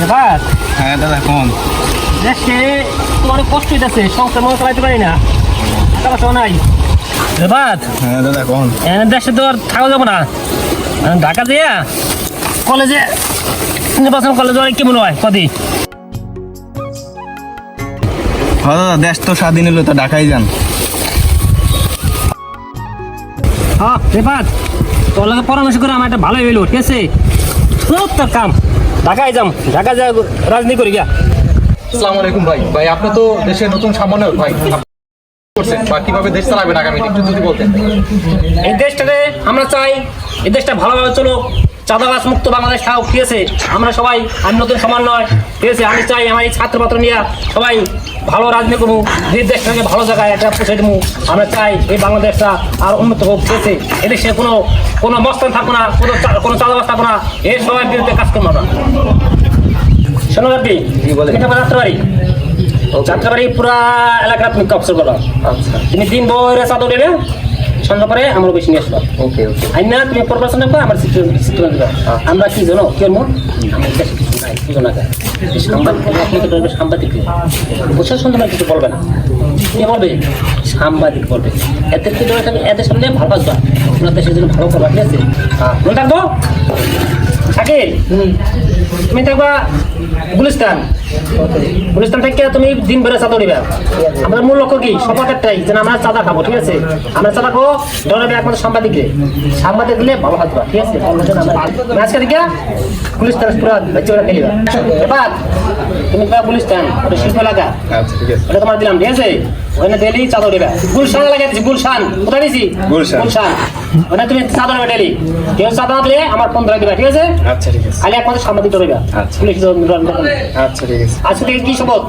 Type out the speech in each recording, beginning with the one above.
ব্যাপার হ্যাঁ দাদা কোন দেশে তো অনেক কষ্ট হইতেছে, সংসার মনে চালাইতে পারি না, টাকা পয়সা নাই। ব্যাপার হ্যাঁ দাদা কোন দেশে তো আর থাকা যাবো না, ঢাকা যেয়া কলেজে নির্বাচন করলে তো কেমন হয় কদি? হ্যাঁ দাদা দেশ তো স্বাধীন হলো, তো ঢাকায় যান। হ্যাঁ ব্যাপার তোর লাগে পরামর্শ করে আমার একটা ভালোই হইলো, ঠিক আছে? সব তোর কাম ঢাকায় যাম, ঢাকা যা রাজনীতি করি গিয়া। আসসালামু আলাইকুম ভাই। ভাই আপনি তো দেশের নতুন সমন্বয়ক ভাই, করছেন বা কিভাবে দেশ চালাবেন আগামী দিনে একটু যদি বলতেন। এই দেশটাতে আমরা চাই এই দেশটা ভালোভাবে চলুক, চাঁদাবাজ মুক্ত বাংলাদেশ থাকুক, ঠিক আছে? আমরা সবাই আমি নতুন সমন্বয়, ঠিক আছে? আমি চাই আমার এই ছাত্রপাত্র নিয়ে সবাই ভালো রাজনীতি করবো, যে দেশটাকে ভালো জায়গায় একটা পৌঁছে দেবো। আমরা চাই এই বাংলাদেশটা আর উন্নত হোক, ঠিক আছে? এদেশে কোনো মস্তান থাকবো না, কোনো চাঁদাবাজ থাকবো না, এর সবাই বিরুদ্ধে কাজ করবো না। শোনো আপনি এটা যাত্রাবাড়ি, যাত্রাবাড়ি পুরা এলাকা তুমি কবসর করো। আচ্ছা তুমি দিন বইরে চাঁদা দেবে, সন্ধ্যা পরে আমার বেশি নিয়ে আসবা। ওকে ওকে আইন না তুমি প্রপারেশন দেখো, আমার চিত্র দিবা। আমরা কি জানো কি করবো, আমার দেশে কিছু নাই, বুঝো না কেন? সাংবাদিক প্রশাসন তোমার কিছু বলবে না, কে বলবে? সাংবাদিক বলবে। এদের কি এদের সামনে ভালো আসবা, আপনার দেশের জন্য ভালো করবা, ঠিক আছে? মনে থাকবো থাকে। তুমি থাকবা গুলিস্তান, গুলিস্তান থেকে তুমি দিন বেড়ে চাঁদা দিবা। আমাদের মূল লক্ষ্য কি? সবার একটাই, যেন আমরা চাঁদা খাবো, ঠিক আছে? আমরা চাঁদা খাবো, ধরবে একমাত্র সাংবাদিককে, সাংবাদিক দিলে ভালো থাকবা, ঠিক আছে? আজকে দিকে গুলিস্তান পুরো বেঁচে খেলিবা। এবার তুমি গুলিস্তান ওটা শিল্প এলাকা, আচ্ছা ঠিক আছে ওটা তোমার দিলাম, ঠিক আছে? ওখানে ডেলি চাঁদা দিবা। গুলশান এলাকায় দিচ্ছি, গুলশান কোথায় দিছি? গুলশান। গুলশান ওখানে তুমি চাঁদা দেবে ডেলি। কেউ চাঁদা দিলে আমার 15 দিবা, ঠিক আছে? আচ্ছা ঠিক আছে খালি একমাত্র সাংবাদিক ধরবা। আচ্ছা। পুলিশ আচ্ছা ঠিক আছে আজকে থেকে কি শপথ?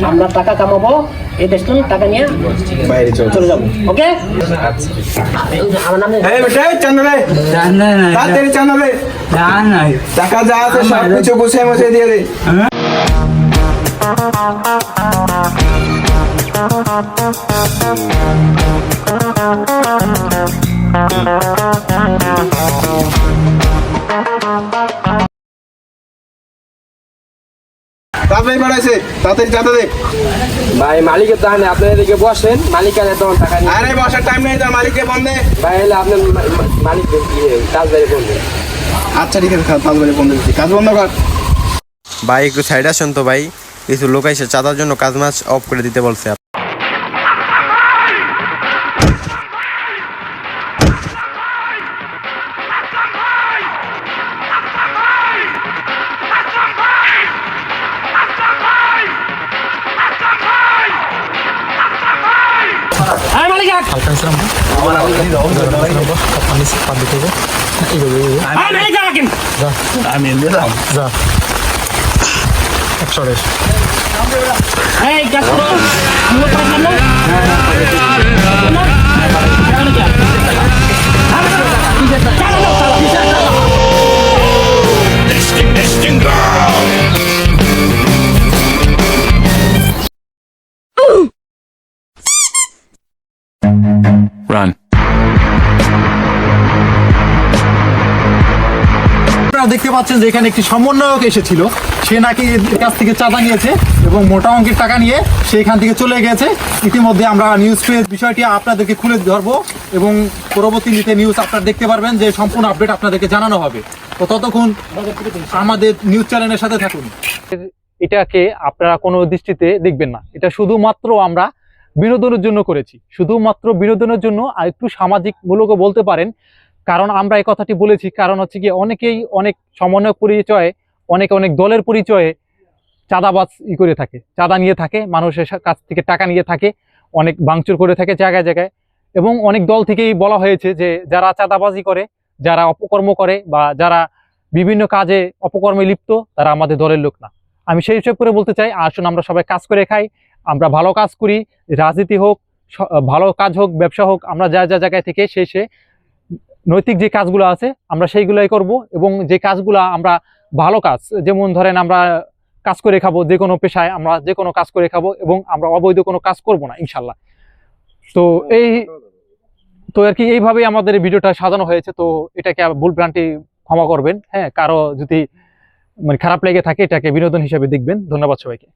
আমরা টাকা কামাবো, এই দেশ টাকা নিয়ে বাইরে চলে যাবো, ওকে? আচ্ছা আমার নামে এই বেটা চান্দরে তাড়াতাড়ি চান্দরে টাকা যা আছে সব কিছু গুছিয়ে মুছিয়ে দিয়ে দে। তাড়াতাড়ি বাড়াইছে, তাড়াতাড়ি চাঁদা দে। ভাই মালিকের দোকানে আপনি এদিকে বসেন, মালিক আনে তখন টাকা নিয়ে। আরে বসার টাইম নেই, তার মালিককে ফোন দে। ভাই এলে আপনার মালিক কাজ বাইরে বলবেন। আচ্ছা ঠিক আছে, কাজ বাড়ি বন্ধ দিচ্ছি, কাজ বন্ধ কর। ভাই একটু সাইড আসুন তো ভাই, কিছু লোক এসে চাঁদার জন্য কাজ মাছ অফ করে দিতে বলছে। আয় মালিক আয়। আয় মালিক আয় কিন্তু। আমি দিলাম এই কাজ করো, আমরা পারলাম না। Run. আপনারা দেখতে পাচ্ছেন যে এখানে একটি সমন্বয়ক এসেছিল, সে নাকি এর কাছ থেকে চাঁদা নিয়েছে এবং মোটা অঙ্কের টাকা নিয়ে সে এখান থেকে চলে গেছে। ইতিমধ্যে আমরা নিউজ পেজ বিষয়টি আপনাদেরকে খুলে ধরবো এবং পরবর্তীতে নিউজ আপনারা দেখতে পারবেন, যে সম্পূর্ণ আপডেট আপনাদেরকে জানানো হবে। তো ততক্ষণ আমাদের নিউজ চ্যানেলের সাথে থাকুন। এটাকে আপনারা কোনো দৃষ্টিতে দেখবেন না, এটা শুধুমাত্র আমরা বিনোদনের জন্য করেছি, শুধুমাত্র বিনোদনের জন্য, আর একটু সামাজিক মূলকও বলতে পারেন। কারণ আমরা এই কথাটি বলেছি কারণ হচ্ছে কি, অনেকেই অনেক সমন্বয়ক পরিচয়ে, অনেকে অনেক দলের পরিচয়ে চাঁদাবাজ করে থাকে, চাঁদা নিয়ে থাকে, মানুষের কাছ থেকে টাকা নিয়ে থাকে, অনেক ভাঙচুর করে থাকে জায়গায় জায়গায়। এবং অনেক দল থেকেই বলা হয়েছে যে যারা চাঁদাবাজি করে, যারা অপকর্ম করে বা যারা বিভিন্ন কাজে অপকর্মে লিপ্ত, তারা আমাদের দলের লোক না। আমি সেই হিসেব করে বলতে চাই, আসুন আমরা সবাই কাজ করে খাই, আমরা ভালো কাজ করি, রাজনীতি হোক, ভালো কাজ হোক, ব্যবসা হোক, আমরা যা যা জায়গায় থেকে শেষে নৈতিক যে কাজগুলো আছে আমরা সেইগুলাই করব। এবং যে কাজগুলো আমরা ভালো কাজ, যেমন ধরেন আমরা কাজ করে খাবো, যে কোনো পেশায় আমরা যে কোনো কাজ করে খাবো এবং আমরা অবৈধ কোনো কাজ করব না ইনশাল্লাহ। তো আর কি এইভাবেই আমাদের ভিডিওটা সাজানো হয়েছে। তো এটাকে ভুল ভ্রান্তি ক্ষমা করবেন, হ্যাঁ, কারো যদি মানে খারাপ লেগে থাকে এটাকে বিনোদন হিসেবে দেখবেন। ধন্যবাদ সবাইকে।